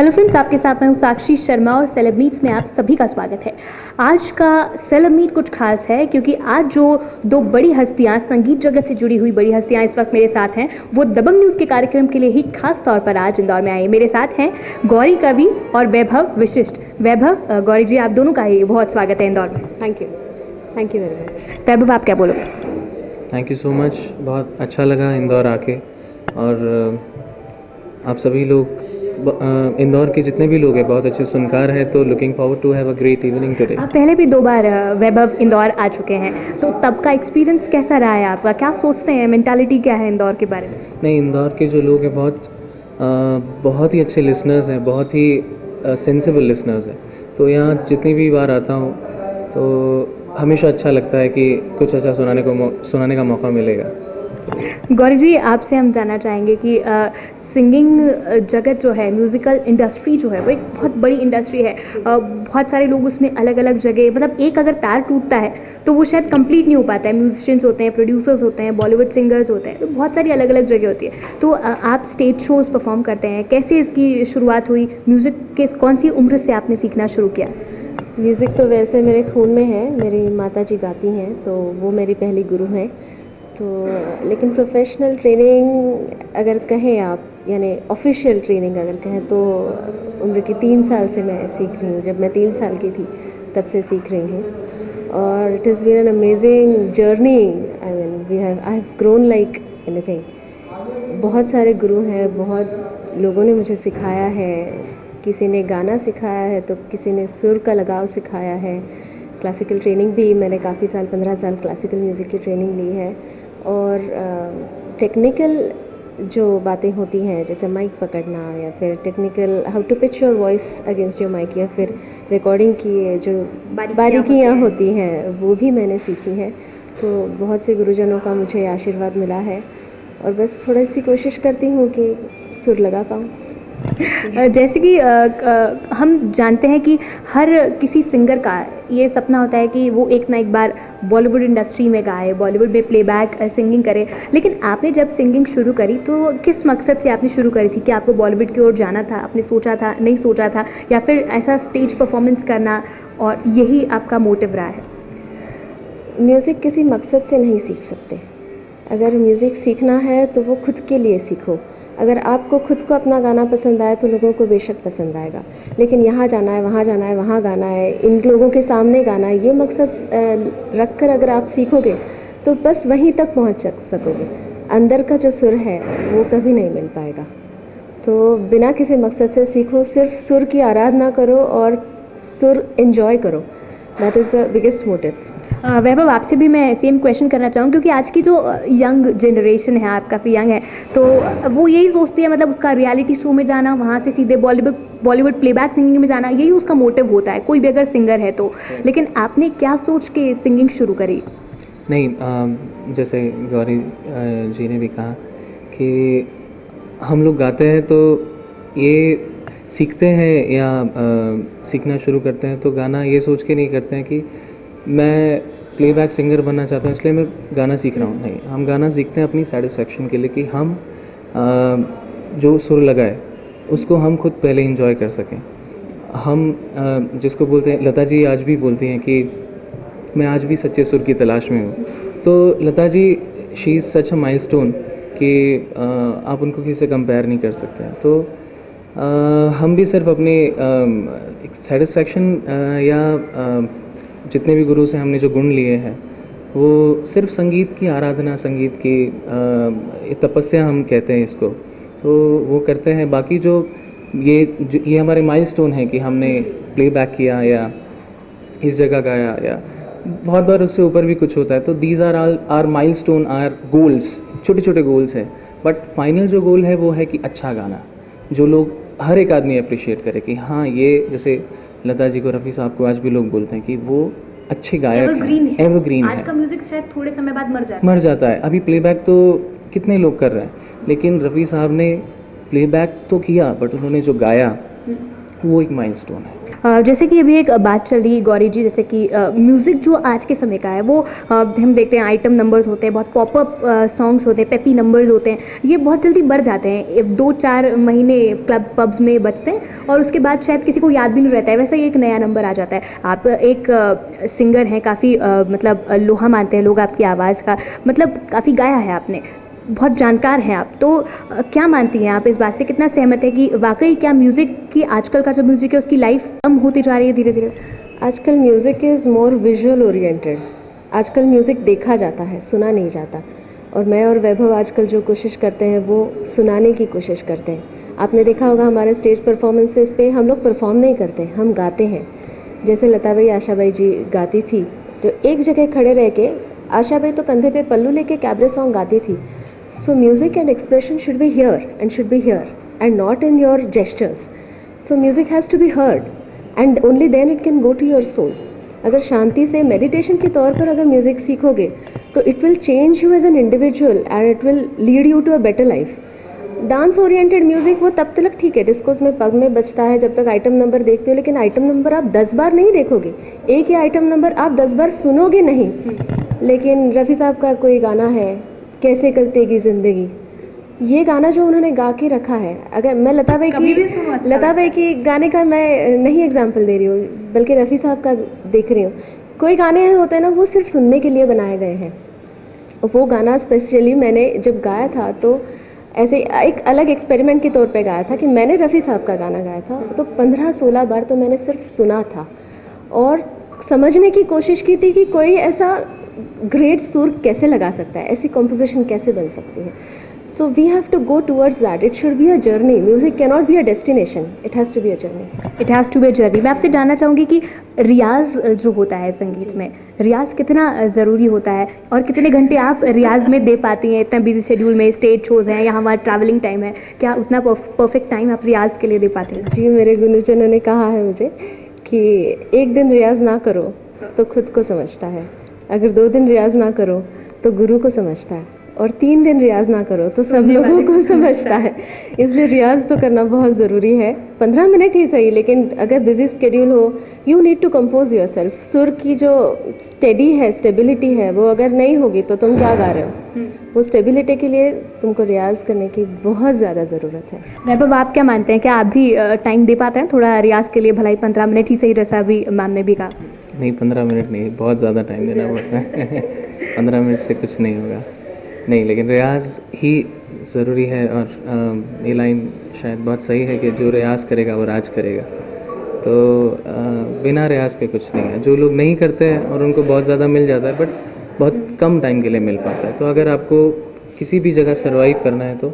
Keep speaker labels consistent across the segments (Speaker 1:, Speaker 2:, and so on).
Speaker 1: Hello friends, आपके साथ मैं हूँ साक्षी शर्मा और सेलेब मीट्स में आप सभी का स्वागत है। आज का सेलेब मीट कुछ खास है क्योंकि आज जो दो बड़ी हस्तियाँ, संगीत जगत से जुड़ी हुई बड़ी हस्तियाँ इस वक्त मेरे साथ हैं, वो दबंग न्यूज़ के कार्यक्रम के लिए ही खास तौर पर आज इंदौर में आए। मेरे साथ हैं गौरी कवि और वैभव विशिष्ट। वैभव, गौरी जी, आप दोनों का ही बहुत स्वागत है इंदौर में।
Speaker 2: Thank you very much.
Speaker 1: Vaibhav, आप क्या बोलोगे?
Speaker 3: थैंक यू सो मच, बहुत अच्छा लगा इंदौर आके। और आप सभी लोग इंदौर के जितने भी लोग हैं बहुत अच्छे सुनकार हैं, तो looking forward to have a great evening today.
Speaker 1: आप पहले भी 2 बार वैभव इंदौर आ चुके हैं, तो तब का एक्सपीरियंस कैसा रहा है आपका? क्या सोचते हैं, मेंटालिटी क्या है इंदौर के बारे में?
Speaker 3: नहीं, इंदौर के जो लोग हैं बहुत ही अच्छे लिसनर्स हैं, बहुत ही सेंसिबल लिसनर्स हैं। तो यहाँ जितनी भी बार आता हूँ तो हमेशा अच्छा लगता है कि कुछ अच्छा सुनाने का मौका मिलेगा।
Speaker 1: गौरी जी, आपसे हम जानना चाहेंगे कि सिंगिंग जगत जो है, म्यूज़िकल इंडस्ट्री जो है, वो एक बहुत बड़ी इंडस्ट्री है। बहुत सारे लोग उसमें अलग अलग जगह, मतलब एक अगर तार टूटता है तो वो शायद कंप्लीट नहीं हो पाता है। म्यूजिशियंस होते हैं, प्रोड्यूसर्स होते हैं, बॉलीवुड सिंगर्स होते हैं, तो बहुत सारी अलग अलग जगह होती है। तो आप स्टेज शोज़ परफॉर्म करते हैं, कैसे इसकी शुरुआत हुई? म्यूज़िक के कौन सी उम्र से आपने सीखना शुरू किया?
Speaker 2: म्यूज़िक तो वैसे मेरे खून में है, मेरी माता जी गाती हैं, तो वो मेरी पहली गुरु हैं। तो लेकिन प्रोफेशनल ट्रेनिंग अगर कहें आप, यानी ऑफिशियल ट्रेनिंग अगर कहें, तो उम्र की 3 साल से मैं सीख रही हूँ। जब मैं 3 साल की थी तब से सीख रही हूँ, और it is been an amazing journey. I have grown like anything. बहुत सारे गुरु हैं, बहुत लोगों ने मुझे सिखाया है। किसी ने गाना सिखाया है तो किसी ने सुर का लगाव सिखाया है। क्लासिकल ट्रेनिंग भी मैंने काफ़ी साल, 15 साल क्लासिकल म्यूज़िक की ट्रेनिंग ली है। और टेक्निकल जो बातें होती हैं, जैसे माइक पकड़ना, या फिर technical how to pitch your voice against your mic, या फिर रिकॉर्डिंग की जो बारीकियाँ होती हैं, वो भी मैंने सीखी है। तो बहुत से गुरुजनों का मुझे आशीर्वाद मिला है, और बस थोड़ी सी कोशिश करती हूँ कि सुर लगा पाऊँ।
Speaker 1: जैसे कि हम जानते हैं कि हर किसी सिंगर का ये सपना होता है कि वो एक ना एक बार बॉलीवुड इंडस्ट्री में गाए, बॉलीवुड में प्लेबैक सिंगिंग करे। लेकिन आपने जब सिंगिंग शुरू करी तो किस मकसद से आपने शुरू करी थी? कि आपको बॉलीवुड की ओर जाना था, आपने सोचा था, नहीं सोचा था, या फिर ऐसा स्टेज परफॉर्मेंस करना, और यही आपका मोटिव रहा है?
Speaker 2: म्यूज़िक किसी मकसद से नहीं सीख सकते। अगर म्यूज़िक सीखना है तो वो खुद के लिए सीखो। अगर आपको खुद को अपना गाना पसंद आए तो लोगों को बेशक पसंद आएगा, लेकिन यहाँ जाना है, वहाँ जाना है, वहाँ गाना है, इन लोगों के सामने गाना है, ये मकसद रख कर अगर आप सीखोगे तो बस वहीं तक पहुँच सकोगे। अंदर का जो सुर है वो कभी नहीं मिल पाएगा। तो बिना किसी मकसद से सीखो, सिर्फ सुर की आराधना करो और सुर एंजॉय करो। That is the biggest motive.
Speaker 1: Vaibhav, आपसे भी मैं सेम क्वेश्चन करना चाहूँ, क्योंकि आज की जो यंग जनरेशन है, आप काफ़ी यंग है, तो वो यही सोचती है, मतलब उसका रियलिटी शो में जाना, वहाँ से सीधे बॉलीवुड प्लेबैक सिंगिंग में जाना, यही उसका मोटिव होता है, कोई भी अगर सिंगर है तो। लेकिन आपने क्या सोच के सिंगिंग शुरू करी?
Speaker 3: नहीं, जैसे गौरी जी ने भी कहा कि हम लोग गाते हैं तो ये सीखते हैं या सीखना शुरू करते हैं तो गाना ये सोच के नहीं करते हैं कि मैं प्लेबैक सिंगर बनना चाहता हूँ इसलिए मैं गाना सीख रहा हूँ। नहीं, हम गाना सीखते हैं अपनी सेटिस्फेक्शन के लिए, कि हम जो सुर लगाए उसको हम खुद पहले एंजॉय कर सकें। हम जिसको बोलते हैं, लता जी आज भी बोलती हैं कि मैं आज भी सच्चे सुर की तलाश में हूँ। तो Lata ji, she is such a milestone कि आप उनको किसी से कंपेयर नहीं कर सकते हैं। तो हम भी सिर्फ अपनी एक सेटिस्फेक्शन या जितने भी गुरु से हमने जो गुण लिए हैं, वो सिर्फ संगीत की आराधना, संगीत की तपस्या हम कहते हैं इसको, तो वो करते हैं। बाकी जो ये हमारे माइलस्टोन है कि हमने प्लेबैक किया या इस जगह गाया, या बहुत बार उससे ऊपर भी कुछ होता है। तो these are are milestone, or goals, छोटे छोटे गोल्स हैं। बट फाइनल जो गोल है वो है कि अच्छा गाना, जो लोग, हर एक आदमी अप्रिशिएट करे कि हाँ, ये जैसे लता जी को, रफ़ी साहब को आज भी लोग बोलते हैं कि वो अच्छे गायक हैं, एवरग्रीन है।
Speaker 1: आज का म्यूजिक शायद थोड़े समय बाद मर
Speaker 3: जाता है। अभी प्लेबैक तो कितने लोग कर रहे हैं, लेकिन रफ़ी साहब ने प्लेबैक तो किया, बट उन्होंने जो गाया वो एक माइलस्टोन है।
Speaker 1: जैसे कि अभी एक बात चल रही है गौरी जी, जैसे कि म्यूज़िक जो आज के समय का है वो हम देखते हैं आइटम नंबर्स होते हैं, बहुत पॉपअप सॉन्ग्स होते हैं, पेपी नंबर्स होते हैं, ये बहुत जल्दी बढ़ जाते हैं, 2-4 महीने क्लब पब्स में बजते हैं और उसके बाद शायद किसी को याद भी नहीं रहता है, वैसे ही एक नया नंबर आ जाता है। आप एक सिंगर हैं, काफ़ी मतलब लोहा मानते हैं लोग आपकी आवाज़ का, मतलब काफ़ी गाया है आपने, बहुत जानकार हैं आप, तो क्या मानती हैं आप इस बात से, कितना सहमत है कि वाकई क्या म्यूज़िक की आजकल का जो म्यूज़िक है उसकी लाइफ कम होती जा रही है धीरे धीरे?
Speaker 2: आजकल music is more visual oriented. आजकल म्यूज़िक देखा जाता है, सुना नहीं जाता। और मैं और वैभव आजकल जो कोशिश करते हैं वो सुनाने की कोशिश करते हैं। आपने देखा होगा हमारे स्टेज परफॉर्मेंसेस पे हम लोग परफॉर्म नहीं करते, हम गाते हैं। जैसे लता बाई आशा बाई जी गाती थी, जो एक जगह खड़े रह के, आशा बाई तो कंधे पे पल्लू लेके कैबरे सॉन्ग गाती थी। So music and expression should be here and should be here and not in your gestures. So music has to be heard and only then it can go to your soul. अगर शांति से meditation के तौर पर अगर music सीखोगे तो it will change you as an individual and it will lead you to a better life. Dance oriented music वो तब तक ठीक है, डिस्कोस में पग में बजता है जब तक आइटम नंबर देखते हो, लेकिन आइटम नंबर आप 10 बार नहीं देखोगे, एक ही आइटम नंबर आप 10 बार सुनोगे नहीं। लेकिन रफ़ी साहब का कोई गाना है, कैसे कटेगी ज़िंदगी, ये गाना जो उन्होंने गा के रखा है, अगर मैं लता बाई की गाने का मैं नहीं एग्जाम्पल दे रही हूँ बल्कि रफ़ी साहब का देख रही हूँ। कोई गाने होते हैं ना वो सिर्फ सुनने के लिए बनाए गए हैं, वो गाना स्पेशली मैंने जब गाया था तो ऐसे एक अलग एक्सपेरिमेंट के तौर पे गाया था कि मैंने रफ़ी साहब का गाना गाया था तो 15-16 बार तो मैंने सिर्फ सुना था और समझने की कोशिश की थी कि कोई ऐसा ग्रेट सुर कैसे लगा सकता है, ऐसी कॉम्पोजिशन कैसे बन सकती है। So we have to go towards that, it should be a journey, music can not be a destination, it has to be a journey.
Speaker 1: It has to be a journey. मैं आपसे जानना चाहूँगी कि रियाज जो होता है संगीत में, रियाज कितना ज़रूरी होता है और कितने घंटे आप रियाज में दे पाती हैं? इतना बिजी शेड्यूल में स्टेज शोज़ हैं या हमारा ट्रैवलिंग टाइम है, क्या उतना परफेक्ट टाइम आप रियाज के लिए दे पाते हैं?
Speaker 2: जी, मेरे गुरुजनों ने कहा है मुझे कि एक दिन रियाज ना करो तो खुद को समझता है, अगर 2 दिन रियाज ना करो तो गुरु को समझता है, और 3 दिन रियाज ना करो तो सब लोगों को समझता है। इसलिए रियाज तो करना बहुत ज़रूरी है, 15 मिनट ही सही, लेकिन अगर बिजी स्केड्यूल हो you need to compose yourself. सुर की जो स्टेबिलिटी है वो अगर नहीं होगी तो तुम क्या गा रहे हो, वो स्टेबिलिटी के लिए तुमको रियाज करने की बहुत ज़्यादा ज़रूरत है।
Speaker 1: वैभव, आप क्या मानते हैं, क्या आप भी टाइम दे पाते हैं थोड़ा रियाज के लिए? भलाई 15 मिनट ही सही, जैसा अभी मैम ने भी कहा।
Speaker 3: नहीं, 15 मिनट नहीं, बहुत ज़्यादा टाइम देना पड़ता है 15 मिनट से कुछ नहीं होगा, नहीं, लेकिन रियाज ही ज़रूरी है। और ये लाइन शायद बहुत सही है कि जो रियाज करेगा वो राज करेगा। तो बिना रियाज के कुछ नहीं है। जो लोग नहीं करते हैं और उनको बहुत ज़्यादा मिल जाता है, बट बहुत कम टाइम के लिए मिल पाता है। तो अगर आपको किसी भी जगह सर्वाइव करना है तो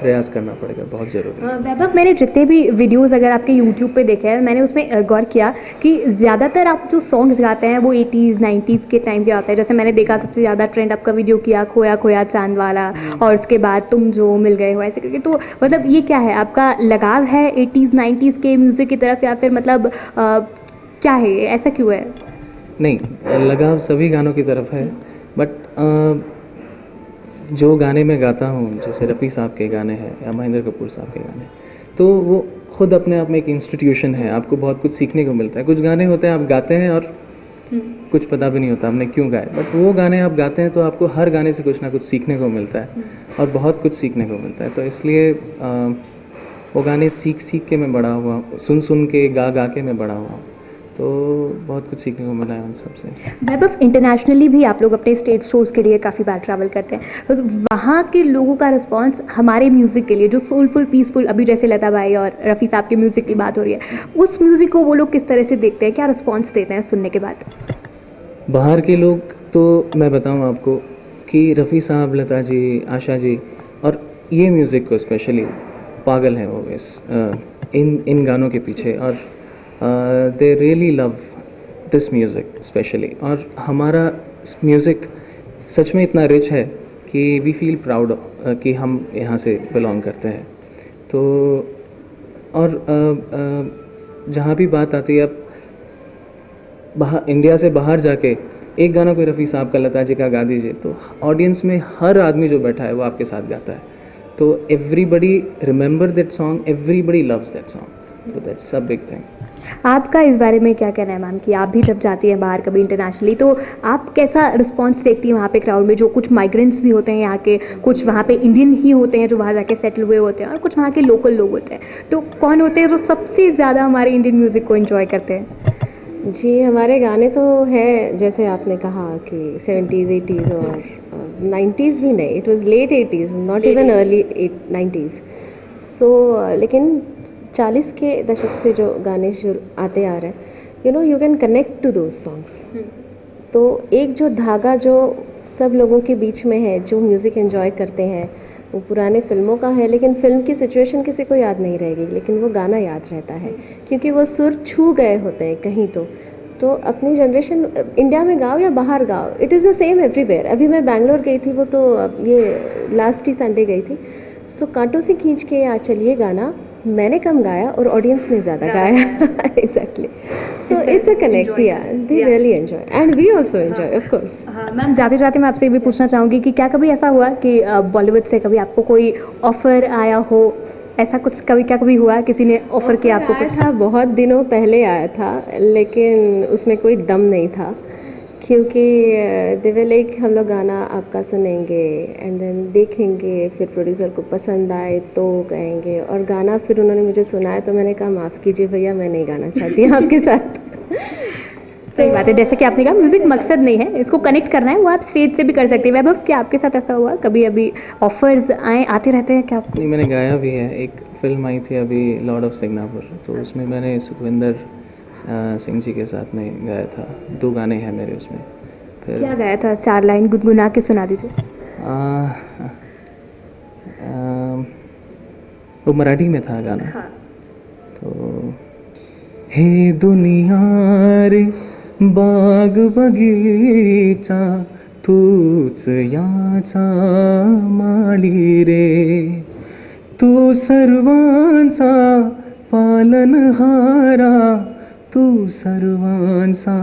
Speaker 3: प्रयास करना पड़ेगा, बहुत ज़रूरी है।
Speaker 1: वैभव, मैंने जितने भी वीडियोस अगर आपके यूट्यूब पे देखे हैं, मैंने उसमें गौर किया कि ज़्यादातर आप जो सॉन्ग्स गाते हैं वो 80s 90s के टाइम पे आता है। जैसे मैंने देखा सबसे ज़्यादा ट्रेंड आपका वीडियो किया खोया खोया चांद वाला, और उसके बाद तुम जो मिल गए हो, ऐसे करके। तो मतलब ये क्या है, आपका लगाव है 80s 90s के म्यूज़िक की तरफ, या फिर मतलब क्या है, ऐसा क्यों है?
Speaker 3: नहीं, लगाव सभी गानों की तरफ है, बट जो गाने मैं गाता हूँ, जैसे रफ़ी साहब के गाने हैं या महेंद्र कपूर साहब के गाने, तो वो खुद अपने आप में एक इंस्टीट्यूशन है, आपको बहुत कुछ सीखने को मिलता है। कुछ गाने होते हैं आप गाते हैं और कुछ पता भी नहीं होता हमने क्यों गाए, बट वो गाने आप गाते हैं तो आपको हर गाने से कुछ ना कुछ सीखने को मिलता है और बहुत कुछ सीखने को मिलता है। तो इसलिए वो गाने सीख सीख के मैं बड़ा हुआ, सुन सुन के गा गा के मैं बड़ा हुआ, तो बहुत कुछ सीखने को मिला है उन सबसे।
Speaker 1: वैभव, इंटरनेशनली भी आप लोग अपने स्टेज शोज़ के लिए काफ़ी बार ट्रैवल करते हैं, तो वहाँ के लोगों का रिस्पांस हमारे म्यूज़िक के लिए जो सोलफुल पीसफुल, अभी जैसे लता बाई और रफ़ी साहब के म्यूज़िक की बात हो रही है, उस म्यूज़िक को वो लोग किस तरह से देखते हैं, क्या रिस्पॉन्स देते हैं सुनने के बाद?
Speaker 3: बाहर के लोग तो मैं बताऊं आपको कि रफ़ी साहब, लता जी, आशा जी और ये म्यूज़िक को स्पेशली पागल हैं वो इन गानों के पीछे, और they really love this music specially. और हमारा म्यूज़िक सच में इतना रिच है कि वी फील प्राउड कि हम यहाँ से बिलोंग करते हैं। तो और जहाँ भी बात आती है, अब बाहर, इंडिया से बाहर जाके एक गाना कोई रफ़ी साहब का, लता जी का गा दीजिए तो ऑडियंस में हर आदमी जो बैठा है वो आपके साथ गाता है। तो everybody remember that song, everybody loves that song, so that's a big thing.
Speaker 1: आपका इस बारे में क्या कहना है मैम कि आप भी जब जाती हैं बाहर कभी इंटरनेशनली, तो आप कैसा रिस्पॉन्स देखती हैं वहाँ पे क्राउड में? जो कुछ माइग्रेंट्स भी होते हैं यहाँ के, कुछ वहाँ पे इंडियन ही होते हैं जो वहाँ जाके सेटल हुए होते हैं, और कुछ वहाँ के लोकल लोग होते हैं, तो कौन होते हैं जो सबसे ज़्यादा हमारे इंडियन म्यूज़िक को इन्जॉय करते हैं?
Speaker 2: जी, हमारे गाने तो है जैसे आपने कहा कि 70s 80s और 90s भी नहीं, it was late 80s, not even early 90s। So लेकिन 40 के दशक से जो गाने शुरू आते आ रहे हैं, you can connect to those songs. तो एक जो धागा जो सब लोगों के बीच में है, जो म्यूज़िक एंजॉय करते हैं, वो पुराने फिल्मों का है, लेकिन फिल्म की सिचुएशन किसी को याद नहीं रहेगी, लेकिन वो गाना याद रहता है क्योंकि वो सुर छू गए होते हैं कहीं। तो अपनी जनरेशन, इंडिया में गाओ या बाहर गाओ, it is the same everywhere. अभी मैं बैंगलोर गई थी, वो तो ये लास्ट ही संडे गई थी। सो कांटों से खींच के आ चलिए गाना मैंने कम गाया और ऑडियंस ने ज़्यादा गाया। Exactly. So it's a connect, या they really enjoy and we also enjoy of course.
Speaker 1: हाँ मैम, जाते जाते मैं आपसे ये भी पूछना चाहूँगी कि क्या कभी ऐसा हुआ कि बॉलीवुड से कभी आपको कोई ऑफ़र आया हो? ऐसा कुछ कभी हुआ, किसी ने ऑफ़र किया आपको
Speaker 2: आया
Speaker 1: कुछ?
Speaker 2: था, बहुत दिनों पहले आया था, लेकिन उसमें कोई दम नहीं था क्योंकि दे लाइक हम लोग गाना आपका सुनेंगे एंड देन देखेंगे, फिर प्रोड्यूसर को पसंद आए तो कहेंगे, और गाना फिर उन्होंने मुझे सुनाया तो मैंने कहा माफ़ कीजिए भैया, मैं नहीं गाना चाहती आपके साथ।
Speaker 1: सही बात है, जैसे कि आपने कहा म्यूज़िक मकसद नहीं है, इसको कनेक्ट करना है, वो आप स्टेज से भी कर सकते हैं। वैभव, क्या आपके साथ ऐसा हुआ कभी? अभी ऑफर्स आते रहते हैं क्या आपको?
Speaker 3: नहीं, मैंने गाया भी है। एक फिल्म आई थी अभी, लॉर्ड ऑफ सिग्नापुर, तो उसमें मैंने सुखविंदर सिंह जी के साथ में गाया था। 2 गाने हैं मेरे उसमें। फिर
Speaker 1: क्या गाया था? 4 लाइन गुनगुना के सुना दीजिए।
Speaker 3: वो मराठी में था गाना।
Speaker 1: हाँ।
Speaker 3: तो हे दुनिया रे बाग बगीचा तूच याचा माळी रे, तू सर्वांचा पालनहारा, तू सर्वांचा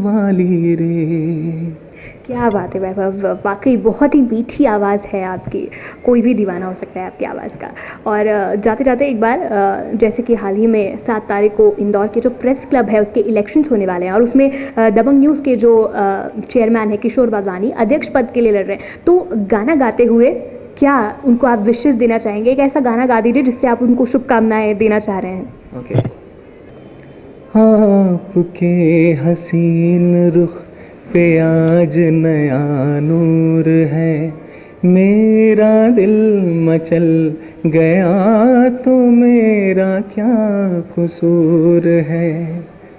Speaker 3: वाली रे।
Speaker 1: क्या बात है वैभव, वाकई बहुत ही मीठी आवाज़ है आपकी, कोई भी दीवाना हो सकता है आपकी आवाज़ का। और जाते जाते एक बार, जैसे कि हाल ही में 7 तारीख को इंदौर के जो प्रेस क्लब है उसके इलेक्शंस होने वाले हैं, और उसमें दबंग न्यूज़ के जो चेयरमैन है किशोर वाधवानी अध्यक्ष पद के लिए लड़ रहे हैं, तो गाना गाते हुए क्या उनको आप विशेष देना चाहेंगे? एक ऐसा गाना गा दीजिए जिससे आप उनको शुभकामनाएं देना चाह रहे हैं।
Speaker 3: ओके। आपके हसीन रुख पे आज नया नूर है, मेरा दिल मचल गया तो मेरा क्या कसूर है।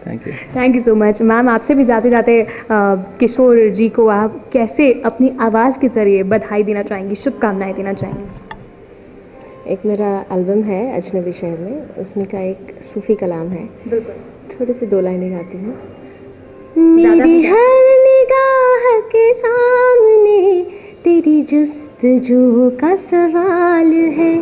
Speaker 1: Thank you so much ma'am. आपसे भी जाते जाते किशोर जी को आप कैसे अपनी आवाज़ के ज़रिए बधाई देना चाहेंगी, शुभकामनाएं देना चाहेंगी?
Speaker 2: एक मेरा एल्बम है अजनबी शहर में, उसमें का एक सूफ़ी कलाम है।
Speaker 1: बिल्कुल।
Speaker 2: थोड़ी सी 2 लाइनें गाती हूँ। मेरी हर निगाह के सामने तेरी जुस्तजू का सवाल है,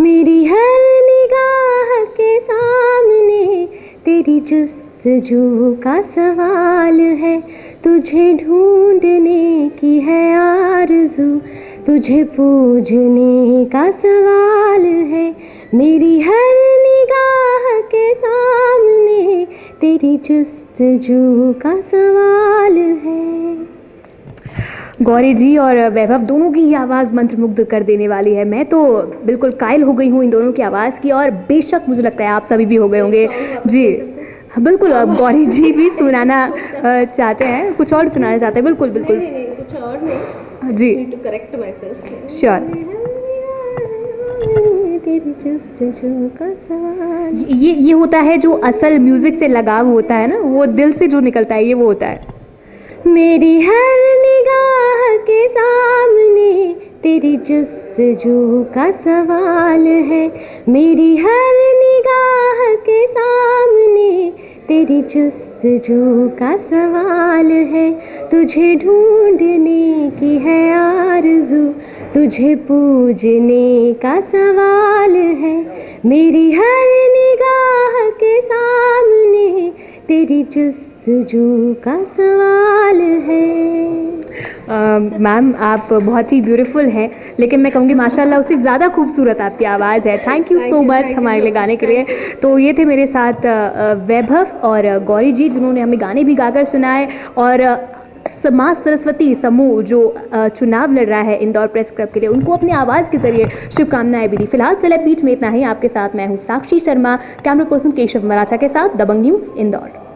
Speaker 2: मेरी हर निगाह के सामने तेरी जुस्तजू का सवाल है, तुझे ढूंढने की है आरज़ू, तुझे पूजने का सवाल है, मेरी हर निगाह के सामने तेरी जुस्तजू का सवाल है।
Speaker 1: गौरी जी और वैभव दोनों की ही आवाज़ मंत्रमुग्ध कर देने वाली है। मैं तो बिल्कुल कायल हो गई हूँ इन दोनों की आवाज़ की, और बेशक मुझे लगता है आप सभी भी हो गए होंगे जी। बिल्कुल, अब गौरी जी भी सुनाना चाहते हैं, कुछ और सुनाना चाहते हैं। बिल्कुल बिल्कुल।
Speaker 2: नहीं, कुछ और नहीं
Speaker 1: जी,
Speaker 2: to correct myself.
Speaker 1: Sure.
Speaker 2: तेरी जुस्तजू का सवाल।
Speaker 1: ये होता है जो असल म्यूज़िक से लगाव होता है ना, वो दिल से जो निकलता है, ये वो होता है।
Speaker 2: मेरी हर निगाह के सामने तेरी जुस्तजू का सवाल है, मेरी हर निगाह के सामने तेरी जुस्तजू का सवाल है, तुझे ढूंढने की है आरज़ू, तुझे पूजने का सवाल है, मेरी हर निगाह के सामने तेरी जुस्तजू का सवाल है।
Speaker 1: मैम आप बहुत ही ब्यूटीफुल हैं, लेकिन मैं कहूँगी माशाल्लाह उससे ज़्यादा खूबसूरत आपकी आवाज़ है। थैंक यू सो मच हमारे लिए गाने के लिए। तो ये थे मेरे साथ वैभव और गौरी जी, जिन्होंने हमें गाने भी गाकर सुनाए, और माँ सरस्वती समूह जो चुनाव लड़ रहा है इंदौर प्रेस क्लब के लिए, उनको अपनी आवाज़ के जरिए शुभकामनाएं भी दी। फिलहाल सेलेब बीट में इतना ही। आपके साथ मैं हूँ साक्षी शर्मा, कैमरा पर्सन केशव मराठा के साथ, दबंग न्यूज़ इंदौर।